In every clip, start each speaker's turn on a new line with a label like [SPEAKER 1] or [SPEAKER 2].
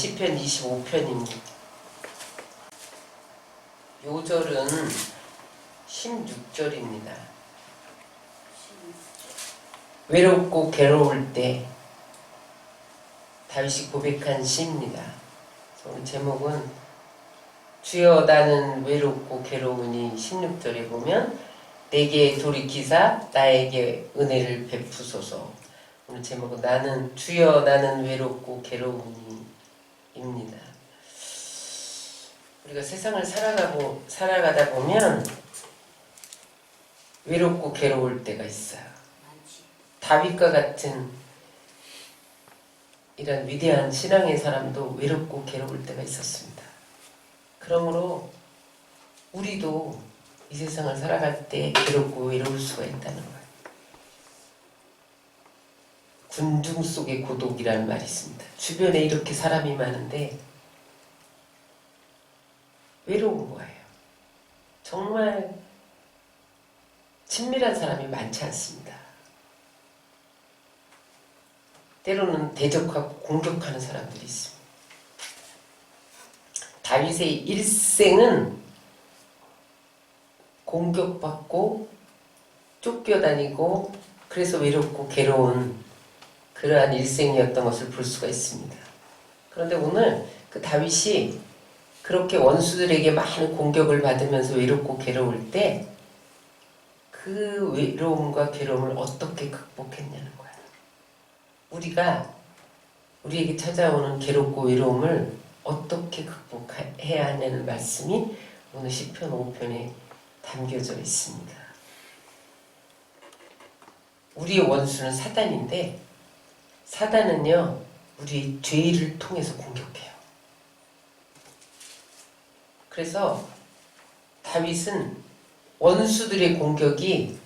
[SPEAKER 1] 시편 25편입니다. 요절은 16절입니다. 외롭고 괴로울 때 다윗이 고백한 시입니다. 오늘 제목은 주여 나는 외롭고 괴로우니 16절에 보면 내게 돌이키사 나에게 은혜를 베푸소서. 오늘 제목은 주여 나는 외롭고 괴로우니 입니다. 우리가 세상을 살아가다 보면 외롭고 괴로울 때가 있어요. 다윗과 같은 이런 위대한 신앙의 사람도 외롭고 괴로울 때가 있었습니다. 그러므로 우리도 이 세상을 살아갈 때 괴롭고 외로울 수가 있다는 거예요. 군중 속의 고독이라는 말이 있습니다. 주변에 이렇게 사람이 많은데 외로운 거예요. 정말 친밀한 사람이 많지 않습니다. 때로는 대적하고 공격하는 사람들이 있습니다. 다윗의 일생은 공격받고 쫓겨다니고 그래서 외롭고 괴로운 그러한 일생이었던 것을 볼 수가 있습니다. 그런데 오늘 그 다윗이 그렇게 원수들에게 많은 공격을 받으면서 외롭고 괴로울 때 그 외로움과 괴로움을 어떻게 극복했냐는 거야. 우리가 우리에게 찾아오는 괴롭고 외로움을 어떻게 극복해야 하냐는 말씀이 오늘 시편 5편에 담겨져 있습니다. 우리의 원수는 사단인데 사단은요 우리의 죄를 통해서 공격해요. 그래서 다윗은 원수들의 공격이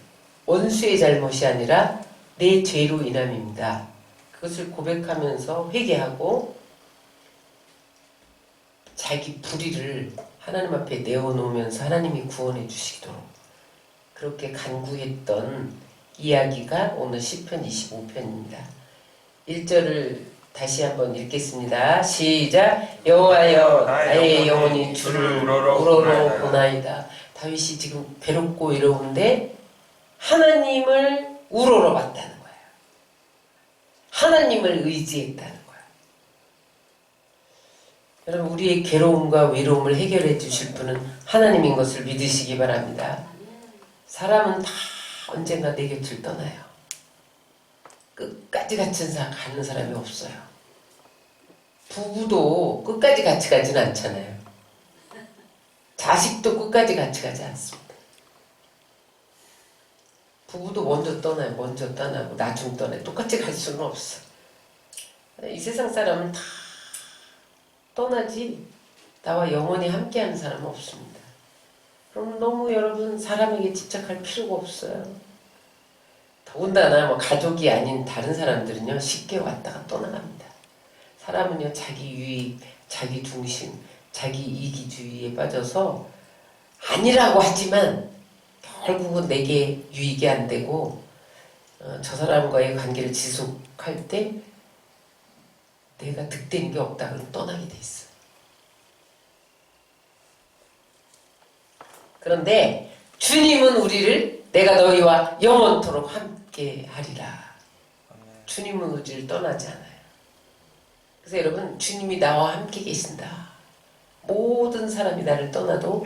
[SPEAKER 1] 원수의 잘못이 아니라 내 죄로 인함입니다. 그것을 고백하면서 회개하고 자기 불의를 하나님 앞에 내어놓으면서 하나님이 구원해 주시도록 그렇게 간구했던 이야기가 오늘 시편 25편입니다. 1절을 다시 한번 읽겠습니다. 시작. 여호와여 나의 영혼이 주를 우러러 보나이다. 다윗이 지금 괴롭고 외로운데 하나님을 우러러 봤다는 거예요. 하나님을 의지했다는 거예요. 여러분 우리의 괴로움과 외로움을 해결해 주실 분은 하나님인 것을 믿으시기 바랍니다. 사람은 다 언젠가 내 곁을 떠나요. 끝까지 같이 가는 사람이 없어요. 부부도 끝까지 같이 가지는 않잖아요. 자식도 끝까지 같이 가지 않습니다. 부부도 먼저 떠나요. 먼저 떠나고 나중 떠나요. 똑같이 갈 수는 없어. 이 세상 사람은 다 떠나지 나와 영원히 함께하는 사람은 없습니다. 그럼 너무 여러분 사람에게 집착할 필요가 없어요. 더군다나 가족이 아닌 다른 사람들은요 쉽게 왔다가 떠나갑니다. 사람은요 자기 유익, 자기 중심, 자기 이기주의에 빠져서 아니라고 하지만 결국은 내게 유익이 안 되고 저 사람과의 관계를 지속할 때 내가 득되는 게 없다 그러면 떠나게 돼 있어요. 그런데 주님은 우리를 내가 너희와 영원토록 함께 하리라. 주님은 우리를 떠나지 않아요. 그래서 여러분 주님이 나와 함께 계신다. 모든 사람이 나를 떠나도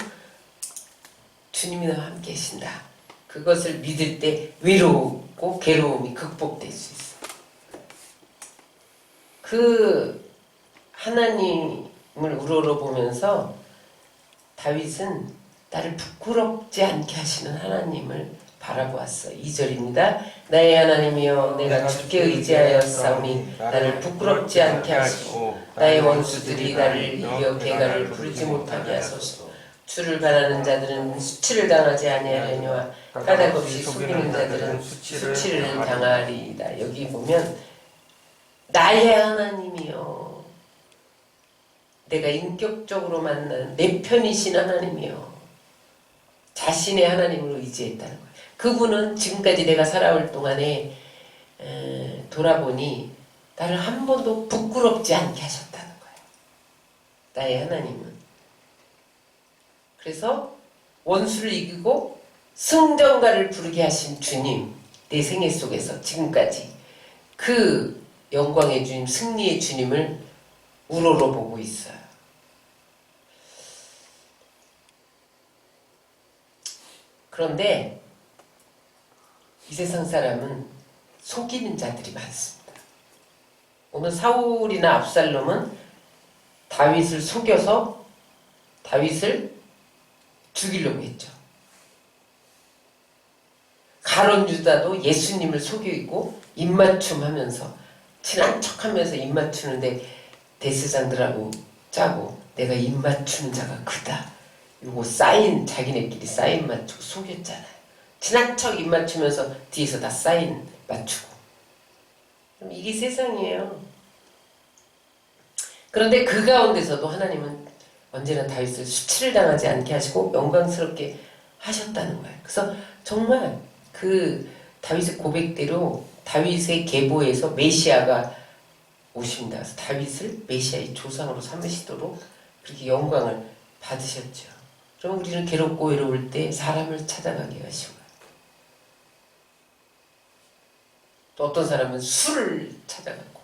[SPEAKER 1] 주님이 나와 함께 계신다. 그것을 믿을 때 외롭고 괴로움이 극복될 수 있어요. 그 하나님을 우러러 보면서 다윗은 나를 부끄럽지 않게 하시는 하나님을 바라보았어요. 2절입니다. 나의 하나님이여 내가 주께 의지하여 싸우니 나를 부끄럽지 않게 하시고 나의 원수들이 나를 이겨 개가를 부르지 못하게 하소서. 주를 바라는 자들은 수치를 당하지 아니하려니와 까닭없이 속이는 자들은 수치를 당하리이다. 여기 보면 나의 하나님이여 내가 인격적으로 만난 내 편이신 하나님이여 자신의 하나님을 의지했다는 거예요. 그분은 지금까지 내가 살아올 동안에 돌아보니 나를 한 번도 부끄럽지 않게 하셨다는 거예요. 나의 하나님은. 그래서 원수를 이기고 승전가를 부르게 하신 주님, 내 생애 속에서 지금까지 그 영광의 주님, 승리의 주님을 우러러보고 있어요. 그런데 이 세상 사람은 속이는 자들이 많습니다. 오늘 사울이나 압살롬은 다윗을 속여서 다윗을 죽이려고 했죠. 가룟 유다도 예수님을 속이고 입맞춤 하면서 친한 척 하면서 입맞추는데 대제사장들하고 짜고 내가 입맞추는 자가 그다. 요거 사인 자기네끼리 사인 맞추고 속였잖아요. 친한 척 입맞추면서 뒤에서 다 사인 맞추고. 그럼 이게 세상이에요. 그런데 그 가운데서도 하나님은 언제나 다윗을 수치를 당하지 않게 하시고 영광스럽게 하셨다는 거예요. 그래서 정말 그 다윗의 고백대로 다윗의 계보에서 메시아가 오십니다. 그래서 다윗을 메시아의 조상으로 삼으시도록 그렇게 영광을 받으셨죠. 그럼 우리는 괴롭고 외로울 때 사람을 찾아가게 하시고, 또 어떤 사람은 술을 찾아가고,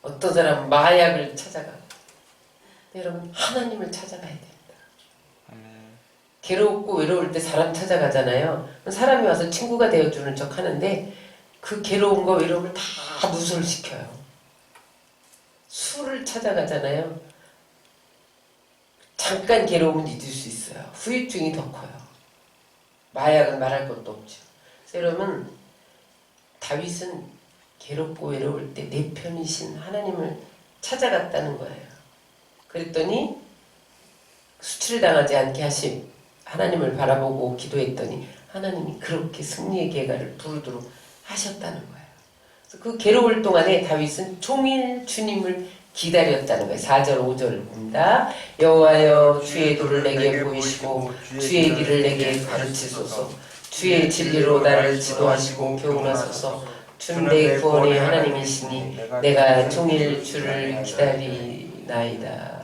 [SPEAKER 1] 어떤 사람은 마약을 찾아가고. 여러분, 하나님을 찾아가야 됩니다. 괴롭고 외로울 때 사람 찾아가잖아요. 사람이 와서 친구가 되어주는 척 하는데 그 괴로움과 외로움을 다 누설시켜요. 술을 찾아가잖아요. 잠깐 괴로움은 잊을 수 있어요. 후유증이 더 커요. 마약은 말할 것도 없죠. 그래서 여러분, 다윗은 괴롭고 외로울 때 내 편이신 하나님을 찾아갔다는 거예요. 그랬더니 수치를 당하지 않게 하심 하나님을 바라보고 기도했더니 하나님이 그렇게 승리의 계가를 부르도록 하셨다는 거예요. 그래서 그 괴로울 동안에 다윗은 종일 주님을 기다렸다는 거예요. 4절 5절 봅니다. 여호와여 주의 도를 내게 보이시고 주의 길을 내게 가르치소서. 주의 진리로 나를 지도하시고 교훈하소서. 주는 내 구원의 하나님이시니 내가 종일 주를 기다리나이다.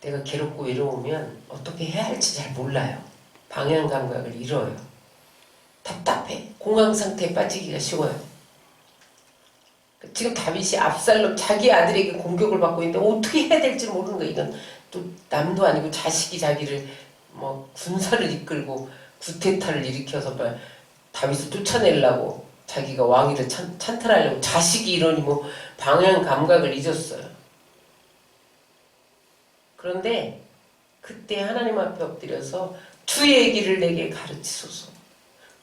[SPEAKER 1] 내가 괴롭고 외로우면 어떻게 해야 할지 잘 몰라요. 방향 감각을 잃어요. 답답해. 공황 상태에 빠지기가 쉬워요. 지금 다윗이 압살롬 자기 아들에게 공격을 받고 있는데 어떻게 해야 될지 모르는 거예요. 이건 또 남도 아니고 자식이 자기를 뭐 군사를 이끌고 구테타를 일으켜서 다윗을 쫓아내려고 자기가 왕위를 찬탈하려고 자식이 이러니 뭐 방향 감각을 잊었어요. 그런데 그때 하나님 앞에 엎드려서 주의 길을 내게 가르치소서.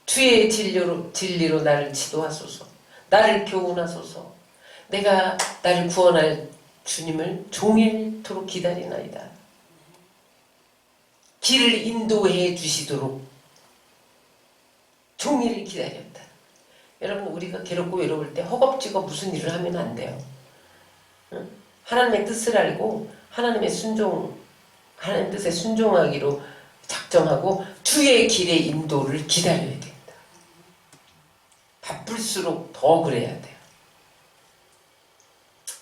[SPEAKER 1] 주의 진리로 나를 지도하소서. 나를 교훈하소서. 내가 나를 구원할 주님을 종일토록 기다리나이다. 길을 인도해 주시도록 종일 기다렸다. 여러분, 우리가 괴롭고 외로울 때 허겁지겁 무슨 일을 하면 안 돼요. 응? 하나님의 뜻을 알고 하나님 뜻에 순종하기로 작정하고 주의 길의 인도를 기다려야 됩니다. 바쁠수록 더 그래야 돼요.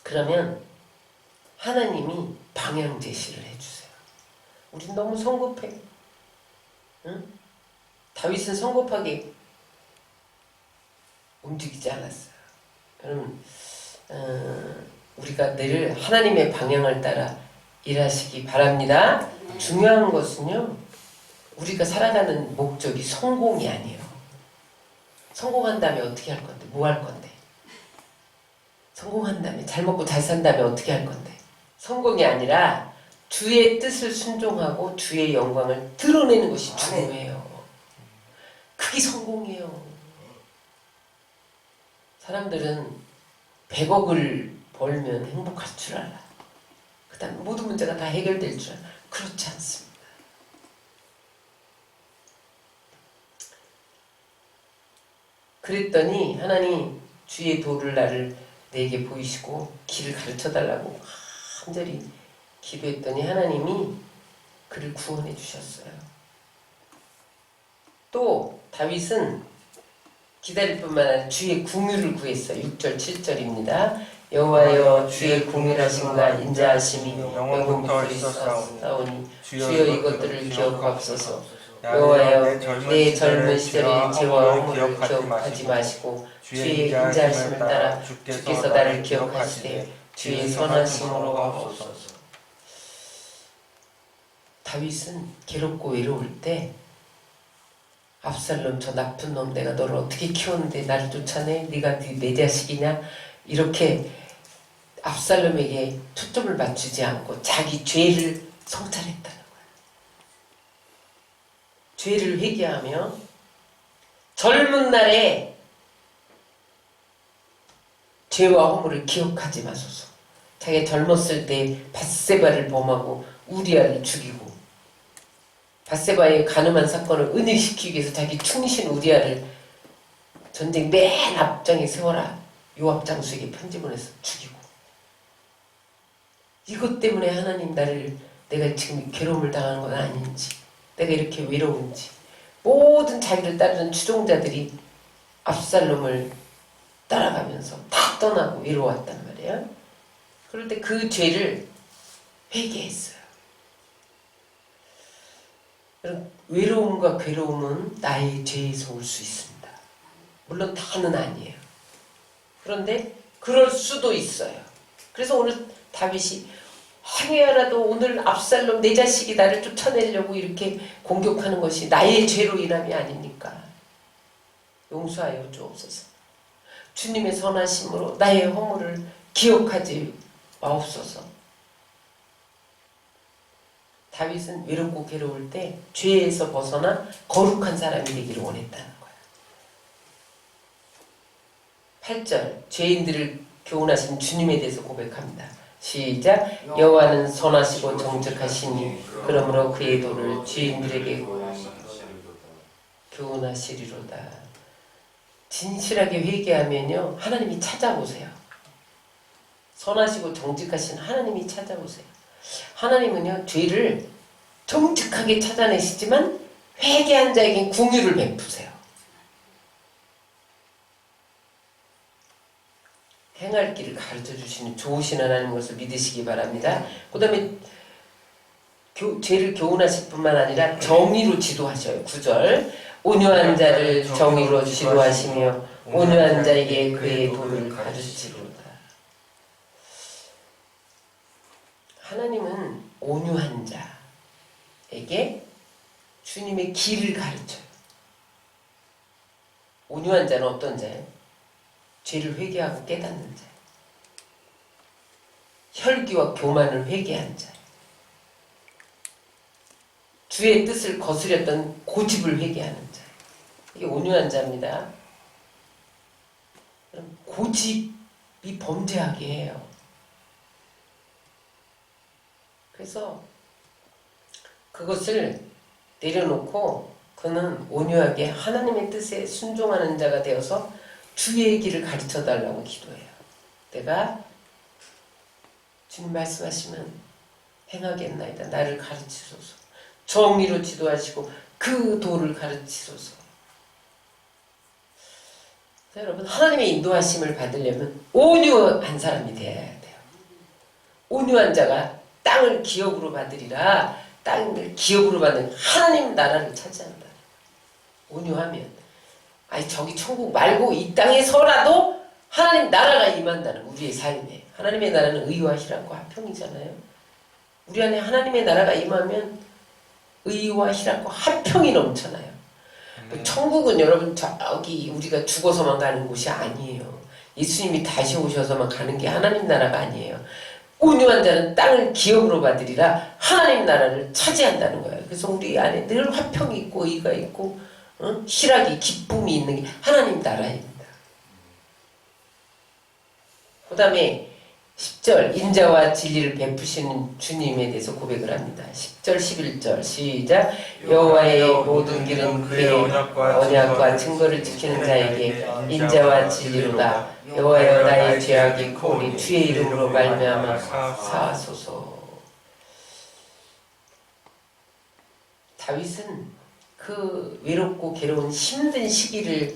[SPEAKER 1] 그러면 하나님이 방향 제시를 해주세요. 우린 너무 성급해. 응? 다윗은 성급하게 움직이지 않았어요. 여러분, 우리가 늘 하나님의 방향을 따라 일하시기 바랍니다. 중요한 것은요, 우리가 살아가는 목적이 성공이 아니에요. 성공한 다음에 어떻게 할 건데? 뭐 할 건데? 성공한 다음에 잘 먹고 잘 산 다음에 어떻게 할 건데? 성공이 아니라 주의 뜻을 순종하고 주의 영광을 드러내는 것이 중요해요. 그게 성공이에요. 사람들은 100억을 벌면 행복할 줄 알아. 그 다음 모든 문제가 다 해결될 줄 알아. 그렇지 않습니다. 그랬더니 하나님 주의 도를 내게 보이시고 길을 가르쳐달라고 간절히 기도했더니 하나님이 그를 구원해 주셨어요. 또 다윗은 기다릴 뿐만 아니라 주의 궁유를 구했어요. 6절 7절입니다. 여호와여 주의 공일하심과 인자하심이
[SPEAKER 2] 영원부터
[SPEAKER 1] 영원부터 있었사오니
[SPEAKER 2] 주여
[SPEAKER 1] 주여 이것들을 기억하옵소서.
[SPEAKER 2] 여호와여
[SPEAKER 1] 내 젊은 시절의 죄와 허물을 기억하지 마시고 주의 인자하심을 따라 주께서 나를 기억하시되 주의 선하심으로 하옵소서. 다윗은 괴롭고 외로울 때 압살롬 저 나쁜 놈 내가 너를 어떻게 키웠는데 나를 쫓아내? 네가 내 자식이냐? 이렇게 압살롬에게 초점을 맞추지 않고 자기 죄를 성찰했다는 거야. 죄를 회개하며 젊은 날에 죄와 허물을 기억하지 마소서. 자기가 젊었을 때 밧세바를 범하고 우리아를 죽이고 밧세바의 가늠한 사건을 은혜시키기 위해서 자기 충신 우리아를 전쟁 맨 앞장에 세워라. 요압 장수에게 편지 보내서 죽이고. 이것 때문에 하나님 나를 내가 지금 괴로움을 당하는 건 아닌지, 내가 이렇게 외로운지, 모든 자기를 따르는 추종자들이 압살롬을 따라가면서 다 떠나고 외로웠단 말이야. 그럴 때 그 죄를 회개했어요. 외로움과 괴로움은 나의 죄에서 올 수 있습니다. 물론 다는 아니에요. 그런데 그럴 수도 있어요. 그래서 오늘 다윗이 행여라도 오늘 압살롬 내 자식이 나를 쫓아내려고 이렇게 공격하는 것이 나의 죄로 인함이 아닙니까? 용서하여 주옵소서. 주님의 선하심으로 나의 허물을 기억하지 마옵소서. 다윗은 외롭고 괴로울 때 죄에서 벗어나 거룩한 사람이 되기를 원했다는 거예요. 8절 죄인들을 교훈하신 주님에 대해서 고백합니다. 시작. 여호와는 선하시고 정직하시니 그러므로 그의 도를 죄인들에게 교훈하시리로다. 진실하게 회개하면요 하나님이 찾아오세요. 선하시고 정직하신 하나님이 찾아오세요. 하나님은요 죄를 정직하게 찾아내시지만 회개한 자에게 긍휼을 베푸세요. 행할 길을 가르쳐 주시는 좋으신 하나님 것을 믿으시기 바랍니다. 그 다음에 죄를 교훈하실 뿐만 아니라 정의로 지도하셔요. 9절 온유한 자를 정의로 지도하시며 온유한 자에게 그의 도를 가르치리로다. 하나님은 온유한 자에게 주님의 길을 가르쳐요. 온유한 자는 어떤 자예요? 죄를 회개하고 깨닫는 자, 혈기와 교만을 회개한 자, 주의 뜻을 거스렸던 고집을 회개하는 자, 이게 온유한 자입니다. 고집이 범죄하게 해요. 그래서 그것을 내려놓고 그는 온유하게 하나님의 뜻에 순종하는 자가 되어서 주의 길을 가르쳐 달라고 기도해요. 내가 주님 말씀하시면 행하겠나이다. 나를 가르치소서. 정의로 지도하시고 그 도를 가르치소서. 여러분 하나님의 인도하심을 받으려면 온유한 사람이 되어야 돼요. 온유한 자가 땅을 기업으로 받으리라. 땅을 기업으로 받는 하나님 나라를 차지한다. 온유하면 아니 저기 천국 말고 이 땅에서라도 하나님 나라가 임한다는 우리의 삶에. 하나님의 나라는 의와 희락과 화평이잖아요. 우리 안에 하나님의 나라가 임하면 의와 희락과 화평이 넘쳐나요. 천국은 여러분 저기 우리가 죽어서만 가는 곳이 아니에요. 예수님이 다시 오셔서만 가는 게 하나님 나라가 아니에요. 온유한 자는 땅을 기업으로 받으리라. 하나님 나라를 차지한다는 거예요. 그래서 우리 안에 늘 화평이 있고 의가 있고 희락이 기쁨이 있는 게 하나님 나라입니다. 그 다음에 10절 인자와 진리를 베푸시는 주님에 대해서 고백을 합니다. 10절 11절 시작. 여호와의 모든 길은 그의 언약과 증거를 지키는 자에게 인자와 진리로다. 여호와여 나의 죄악이 크오니 주의 이름으로 말미암아 사하소서. 다윗은 그 외롭고 괴로운 힘든 시기를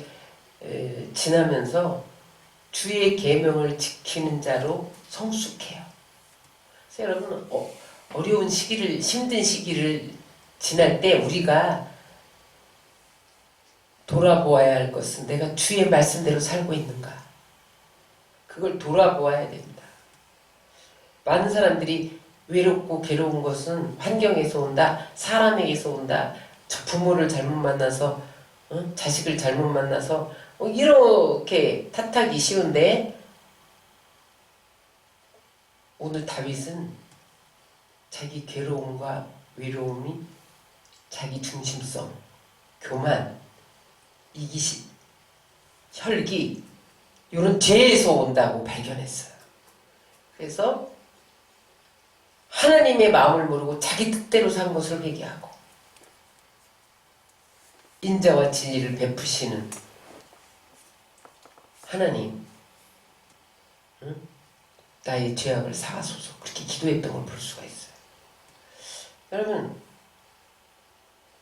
[SPEAKER 1] 지나면서 주의 계명을 지키는 자로 성숙해요. 그래서 여러분 어려운 시기를 힘든 시기를 지날 때 우리가 돌아보아야 할 것은 내가 주의 말씀대로 살고 있는가? 그걸 돌아보아야 됩니다. 많은 사람들이 외롭고 괴로운 것은 환경에서 온다, 사람에게서 온다, 부모를 잘못 만나서, 자식을 잘못 만나서 이렇게 탓하기 쉬운데 오늘 다윗은 자기 괴로움과 외로움이 자기 중심성, 교만, 이기심, 혈기 이런 죄에서 온다고 발견했어요. 그래서 하나님의 마음을 모르고 자기 뜻대로 산 것을 회개하고 인자와 진리를 베푸시는 하나님, 나의 죄악을 사하소서 그렇게 기도했던 걸 볼 수가 있어요. 여러분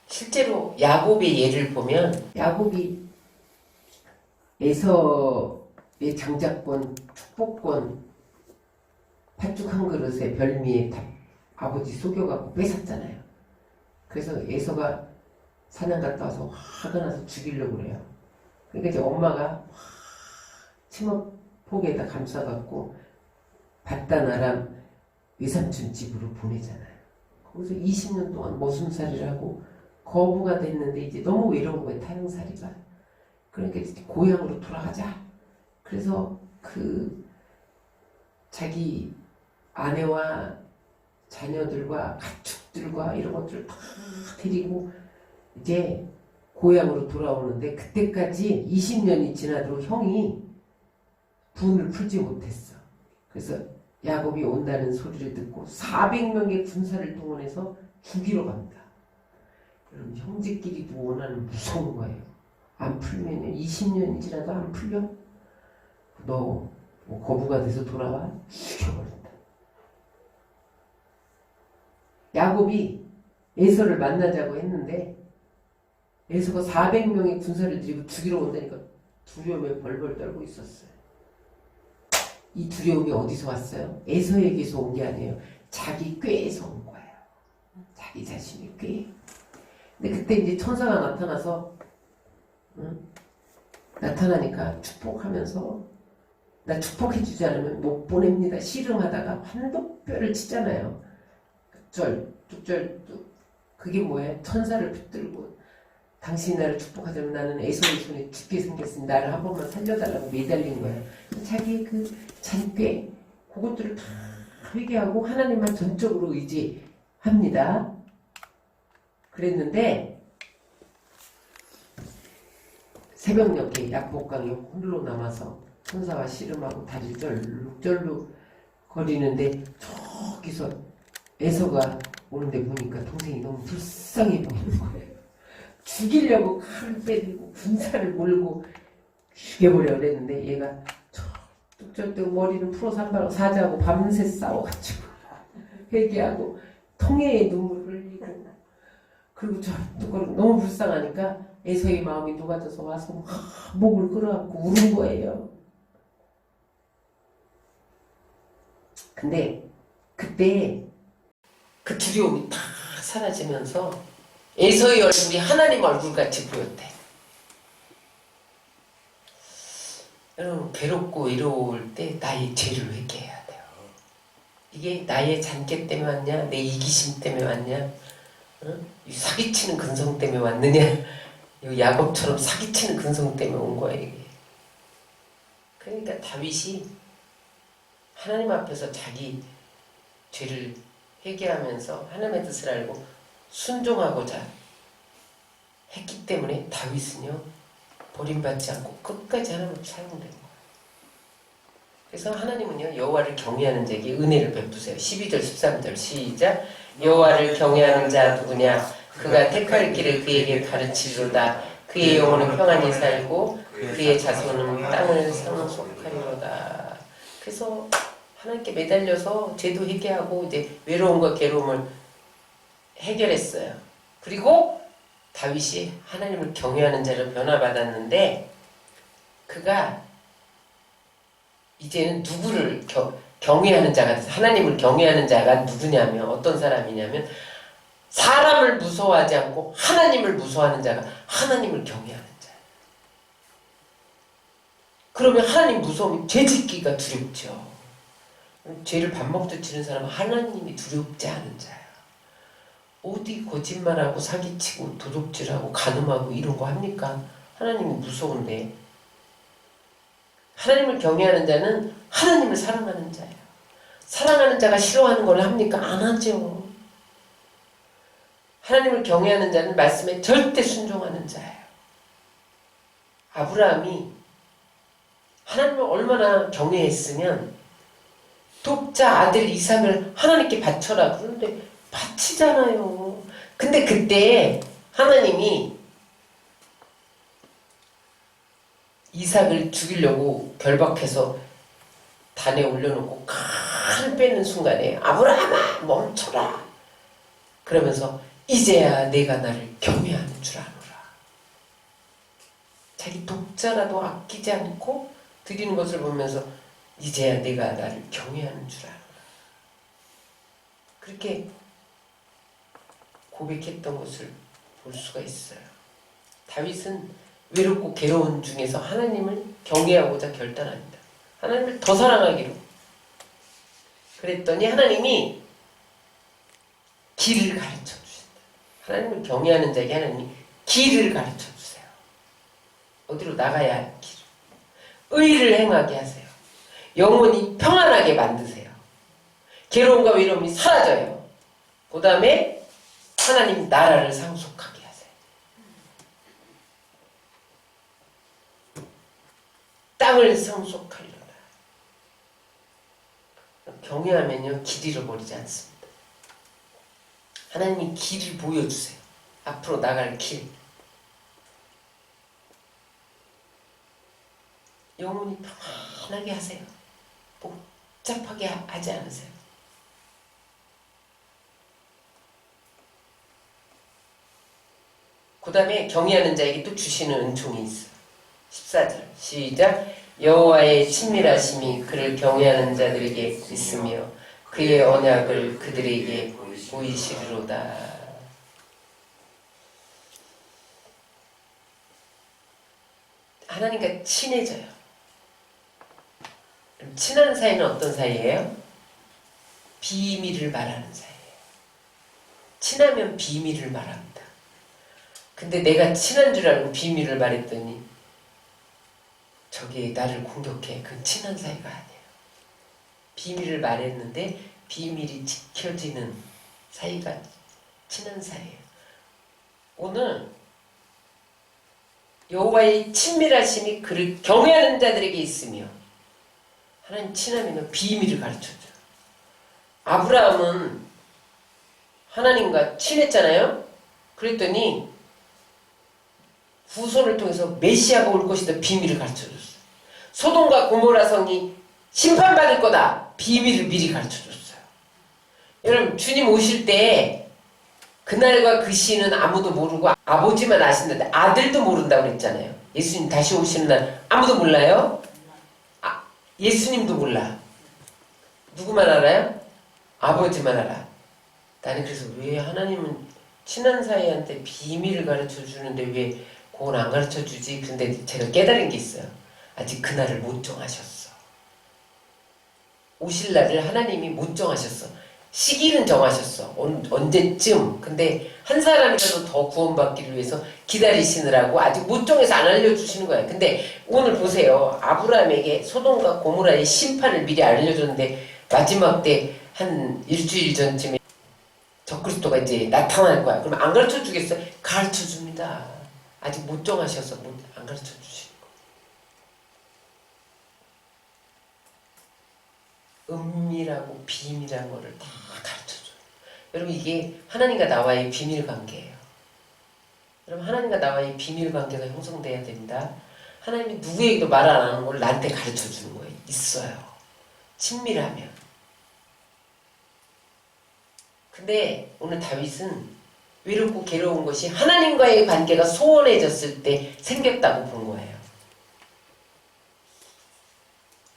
[SPEAKER 1] 실제로 야곱의 예를 보면 야곱이 에서의 장자권, 축복권 팥죽 한 그릇에 별미에 아버지 속여갖고 뺏었잖아요. 그래서 에서가 사냥 갔다 와서 화가 나서 죽이려고 그래요. 그러니까 이제 엄마가 치마폭에다 감싸갖고 바단 아람 외삼촌 집으로 보내잖아요. 거기서 20년 동안 머슴살이를 하고 거부가 됐는데 이제 너무 외로운 거예요. 타향살이가. 그러니까 이제 고향으로 돌아가자. 그래서 그 자기 아내와 자녀들과 가축들과 이런 것들을 다 데리고 이제 고향으로 돌아오는데 그때까지 20년이 지나도 형이 분을 풀지 못했어. 그래서 야곱이 온다는 소리를 듣고 400명의 군사를 동원해서 죽이러 갑니다. 여러분 형제끼리도 원하는 무서운 거예요. 안 풀면 20년이 지나도 안 풀려? 너 뭐 거부가 돼서 돌아와? 죽여버린다. 야곱이 에서를 만나자고 했는데 에서가 400명의 군사를 들이고 죽이러 온다니까 두려움에 벌벌 떨고 있었어요. 이 두려움이 어디서 왔어요? 에서에게서 온 게 아니에요. 자기 꾀에서 온 거예요. 자기 자신의 꾀. 근데 그때 이제 천사가 나타나서 나타나니까 축복하면서 나 축복해주지 않으면 못 보냅니다. 씨름하다가 환도뼈를 치잖아요. 쭉절 그게 뭐예요? 천사를 붙들고 당신이 나를 축복하자면 나는 에서의 손에 죽게 생겼으니 나를 한 번만 살려달라고 매달린 거예요. 자기의 그 잔꾀 그것들을 다 회개하고 하나님만 전적으로 의지합니다. 그랬는데 새벽녘에 약복강에 홀로 남아서 천사와 씨름하고 다리를 쩔룩쩔룩 거리는데 저기서 에서가 오는데 보니까 동생이 너무 불쌍해 보이는 거예요. 죽이려고 칼을 빼들고 군사를 몰고 죽여보려고 그랬는데 얘가 뚝뚝뚝 머리를 풀어서 한 바로 사자하고 밤새 싸워가지고 회개하고 통해에 눈물을 흘리고 그리고 너무 불쌍하니까 에서의 마음이 녹아져서 와서 목을 끌어안고 우는 거예요. 근데 그때 그 두려움이 다 사라지면서 에서의 얼굴이 하나님 얼굴같이 보였대. 여러분 괴롭고 외로울 때 나의 죄를 회개해야 돼요. 이게 나의 잔꾀 때문에 왔냐, 내 이기심 때문에 왔냐, 사기치는 근성 때문에 왔느냐, 야곱처럼 사기치는 근성 때문에 온 거야 이게. 그러니까 다윗이 하나님 앞에서 자기 죄를 회개하면서 하나님의 뜻을 알고 순종하고자 했기 때문에 다윗은요 버림받지 않고 끝까지 하나님을 사용된 거예요. 그래서 하나님은요 여호와를 경외하는 자에게 은혜를 베푸세요. 12절 13절 시작. 여호와를 경외하는 자 누구냐? 그가 택할 길을 그에게 가르치리로다. 그의 영혼은 평안히 살고 그의 자손은 땅을 상속하리로다. 그래서 하나님께 매달려서 죄도 회개하고 이제 외로움과 괴로움을 해결했어요. 그리고 다윗이 하나님을 경외하는 자로 변화받았는데 그가 이제는 누구를 경외하는 자가 됐어요. 하나님을 경외하는 자가 누구냐면 어떤 사람이냐면 사람을 무서워하지 않고 하나님을 무서워하는 자가 하나님을 경외하는 자예요. 그러면 하나님 무서우면 죄 짓기가 두렵죠. 죄를 밥 먹듯 지는 사람은 하나님이 두렵지 않은 자예요. 어디 거짓말하고 사기치고 도둑질하고 간음하고 이런 거 합니까? 하나님이 무서운데. 하나님을 경외하는 자는 하나님을 사랑하는 자예요. 사랑하는 자가 싫어하는 걸 합니까? 안 하죠. 하나님을 경외하는 자는 말씀에 절대 순종하는 자예요. 아브라함이 하나님을 얼마나 경외했으면 독자 아들 이삭을 하나님께 바쳐라 그러는데 바치잖아요. 근데 그때 하나님이 이삭을 죽이려고 결박해서 단에 올려놓고 칼을 빼는 순간에 아브라함아 멈춰라 그러면서 이제야 내가 나를 경외하는 줄 아노라. 자기 독자라도 아끼지 않고 드리는 것을 보면서 이제야 내가 나를 경외하는 줄 아노라. 그렇게 고백했던 것을 볼 수가 있어요. 다윗은 외롭고 괴로운 중에서 하나님을 경외하고자 결단합니다. 하나님을 더 사랑하기로. 그랬더니 하나님이 길을 가르쳐 주신다. 하나님을 경외하는 자에게 하나님이 길을 가르쳐 주세요. 어디로 나가야 할 길. 의를 행하게 하세요. 영원히 평안하게 만드세요. 괴로움과 외로움이 사라져요. 그 다음에 하나님 나라를 상속하게 하세요. 땅을 상속하려라. 경외하면요 길 잃어버리지 않습니다. 하나님이 길을 보여주세요. 앞으로 나갈 길. 영혼이 편하게 하세요. 복잡하게 하지 않으세요. 그 다음에 경외하는 자에게 또 주시는 은총이 있어요. 14절 시작. 여호와의 친밀하심이 그를 경외하는 자들에게 있으며 그의 언약을 그들에게 보이시리로다. 하나님과 친해져요. 친한 사이는 어떤 사이예요? 비밀을 말하는 사이예요. 친하면 비밀을 말합니다. 근데 내가 친한 줄 알고 비밀을 말했더니 저기 나를 공격해. 그건 친한 사이가 아니에요. 비밀을 말했는데 비밀이 지켜지는 사이가 친한 사이예요. 오늘 여호와의 친밀하심이 그를 경외하는 자들에게 있으며 하나님 친하면 비밀을 가르쳐줘요. 아브라함은 하나님과 친했잖아요. 그랬더니 후손을 통해서 메시아가 올 것이다 비밀을 가르쳐줬어요. 소돔과 고모라 성이 심판받을 거다 비밀을 미리 가르쳐줬어요. 여러분 주님 오실 때 그날과 그 시는 아무도 모르고 아버지만 아신다는데 아들도 모른다고 그랬잖아요. 예수님 다시 오시는 날 아무도 몰라요? 예수님도 몰라. 누구만 알아요? 아버지만 알아. 나는 그래서 왜 하나님은 친한 사이한테 비밀을 가르쳐 주는데 왜 그건 안 가르쳐 주지? 근데 제가 깨달은 게 있어요. 아직 그날을 못 정하셨어. 오실 날을 하나님이 못 정하셨어. 시기는 정하셨어. 언제쯤. 근데 한 사람이라도 더 구원받기를 위해서 기다리시느라고 아직 못 정해서 안 알려주시는 거예요. 근데 오늘 보세요. 아브라함에게 소돔과 고모라의 심판을 미리 알려줬는데 마지막 때 한 일주일 전쯤에 적그리스도가 이제 나타날 거야. 그럼 안 가르쳐 주겠어요? 가르쳐 줍니다. 아직 못 정하셔서 안 가르쳐 주시는 거예요. 은밀하고 비밀한 거를 다 가르쳐줘요. 여러분 이게 하나님과 나와의 비밀 관계예요. 여러분 하나님과 나와의 비밀 관계가 형성돼야 됩니다. 하나님이 누구에게도 말 안 하는 걸 나한테 가르쳐 주는 거예요. 있어요. 친밀하면. 근데 오늘 다윗은 외롭고 괴로운 것이 하나님과의 관계가 소원해졌을 때 생겼다고 본 거예요.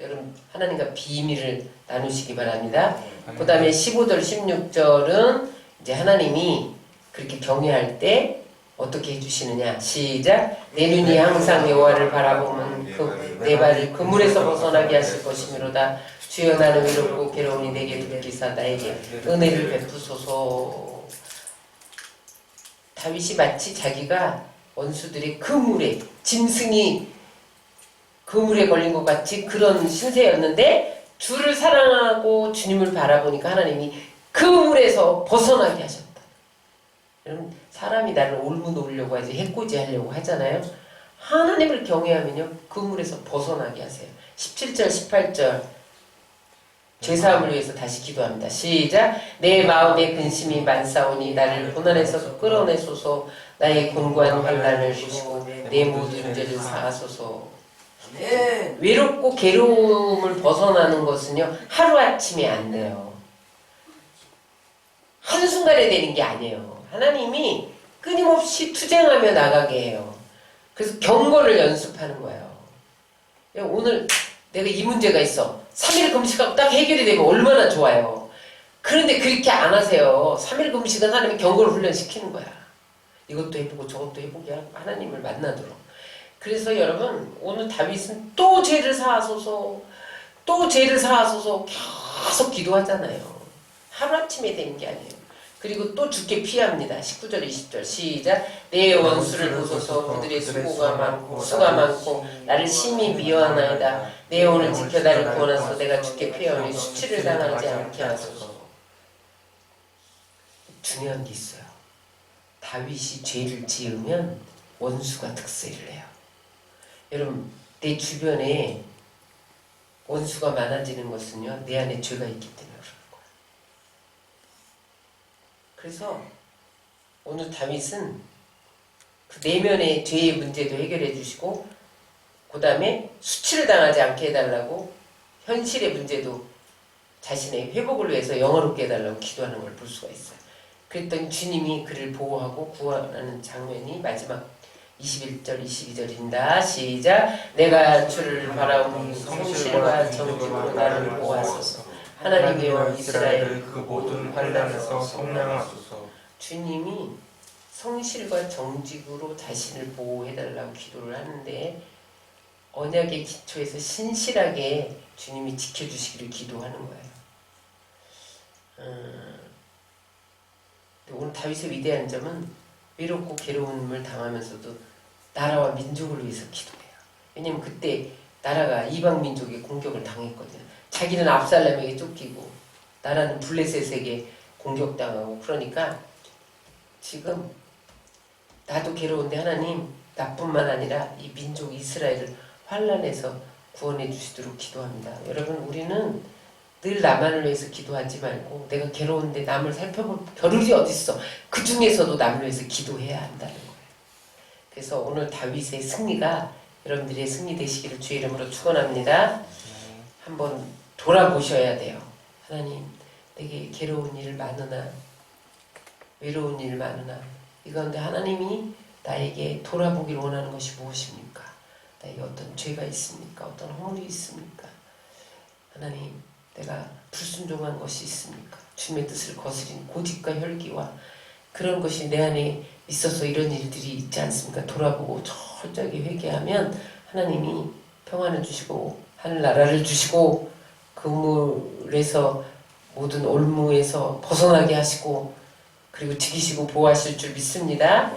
[SPEAKER 1] 여러분 하나님과 비밀을 나누시기 바랍니다. 그 다음에 15절 16절은 이제 하나님이 그렇게 경외할 때 어떻게 해주시느냐. 시작. 내 눈이 항상 여호와를 바라보면 내 발을 그물에서 벗어나게 하실 것이므로다. 주여 나는 외롭고 괴로우니 내게 듣기사 나에게 은혜를 베푸소서. 다윗이 마치 자기가 원수들의 그물에, 짐승이 그물에 걸린 것 같이 그런 신세였는데 주를 사랑하고 주님을 바라보니까 하나님이 그물에서 벗어나게 하셨다. 여러분, 사람이 나를 올무 놓으려고 하지, 해코지 하려고 하잖아요. 하나님을 경외하면요 그물에서 벗어나게 하세요. 17절 18절 죄사함을 위해서 다시 기도합니다. 시작. 내 마음에 근심이 많사오니 나를 고난에서 끌어내소서. 나의 곤고한 환난을 보시고 내 모든 죄를 사하소서. 외롭고 괴로움을 벗어나는 것은요 하루아침에 안 돼요. 한순간에 되는 게 아니에요. 하나님이 끊임없이 투쟁하며 나가게 해요. 그래서 경고를 연습하는 거예요. 오늘 내가 이 문제가 있어. 3일 금식하고 딱 해결이 되면 얼마나 좋아요. 그런데 그렇게 안 하세요. 3일 금식은 하나님이 경고를 훈련시키는 거야. 이것도 해보고 저것도 해보게 하나님을 만나도록. 그래서 여러분, 오늘 다윗은 또 죄를 사하소서, 또 죄를 사하소서 계속 기도하잖아요. 하루아침에 되는 게 아니에요. 그리고 또 주께 피합니다. 19절 20절 시작. 내 원수를 보소서. 그들의 수가 많고 나를 심히 미워하나이다. 내 영혼을 지켜 나를 구원하소서. 내가 주께 피하오니 수치를 당하지 않게 하소서. 중요한 게 있어요. 다윗이 죄를 지으면 원수가 득세를 해요. 여러분, 내 주변에 원수가 많아지는 것은요 내 안에 죄가 있기 때문에 그런 거예요. 그래서 오늘 다윗은 그 내면의 죄의 문제도 해결해 주시고 그 다음에 수치를 당하지 않게 해달라고 현실의 문제도 자신의 회복을 위해서 영어롭게 해달라고 기도하는 걸 볼 수가 있어요. 그랬더니 주님이 그를 보호하고 구원하는 장면이 마지막 21절 22절입니다. 시작. 내가 주를 바라오니 성실과 정직으로 나를 보호하소서. 하나님이여 이스라엘
[SPEAKER 2] 그 모든 환난에서 성량하소서.
[SPEAKER 1] 주님이 성실과 정직으로 자신을 보호해달라고 기도를 하는데 언약의 기초에서 신실하게 주님이 지켜주시기를 기도하는 거예요. 오늘 다윗의 위대한 점은 외롭고 괴로움을 당하면서도 나라와 민족을 위해서 기도해요. 왜냐면 그때 나라가 이방 민족의 공격을 당했거든요. 자기는 압살롬에게 쫓기고 나라는 블레셋에게 공격당하고 그러니까 지금 나도 괴로운데 하나님 나뿐만 아니라 이 민족 이스라엘을 환난에서 구원해 주시도록 기도합니다. 여러분, 우리는 늘 나만을 위해서 기도하지 말고 내가 괴로운데 남을 살펴볼 겨를이 어딨어. 그 중에서도 남을 위해서 기도해야 한다는 거예요. 그래서 오늘 다윗의 승리가 여러분들의 승리 되시기를 주의 이름으로 축원합니다. 한번 돌아보셔야 돼요. 하나님, 내게 괴로운 일 많으나 외로운 일 많으나 이 가운데 하나님이 나에게 돌아보기를 원하는 것이 무엇입니까? 나에게 어떤 죄가 있습니까? 어떤 허물이 있습니까? 하나님, 내가 불순종한 것이 있습니까? 주님의 뜻을 거스린 고집과 혈기와 그런 것이 내 안에 있어서 이런 일들이 있지 않습니까? 돌아보고 철저하게 회개하면 하나님이 평안을 주시고 하늘나라를 주시고 그물에서 모든 올무에서 벗어나게 하시고 그리고 지키시고 보호하실 줄 믿습니다.